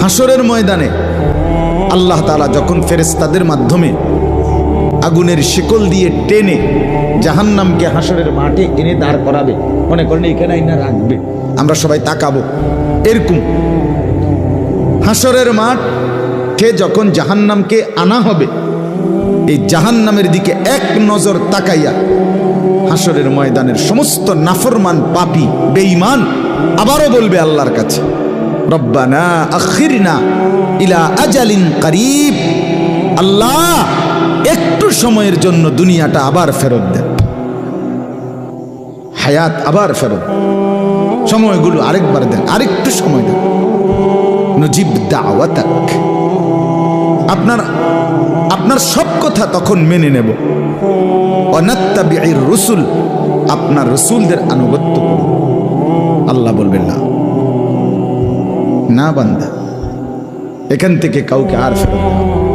হাসরের ময়দানে আল্লাহ তাআলা যখন ফেরেশতাদের মাধ্যমে আগুনের শিকল দিয়ে টেনে জাহান্নামকে হাসরের মাঠে এনে দাঁড় করাবে, মনে করেন এখানে আইনা রাখবে, আমরা সবাই তাকাবো, এরকম হাসরের মাঠে যখন জাহান্নামকে আনা হবে, এই জাহান্নামের দিকে এক নজর তাকাইয়া হাসরের ময়দানের সমস্ত নাফরমান পাপী বেঈমান আবারও বলবে আল্লাহর কাছে, রব্বানা আখিরনা ইলা আজালিন করিব, আল্লাহ একটু সময়ের জন্য দুনিয়াটা আবার ফেরত দেন, হায়াত আবার ফেরত, সময়গুলো আরেকবার দেন, আরেকটু সময় দেন, নজিব দাওয়াতাক, আপনার সব কথা তখন মেনে নেব, অনাত্তাবিউর রসুল, আপনার রসুলদের আনুগত্য করব। আল্লাহ বলবেন না, না বান্দা, এখান থেকে কাউকে আর ফেরত দেওয়া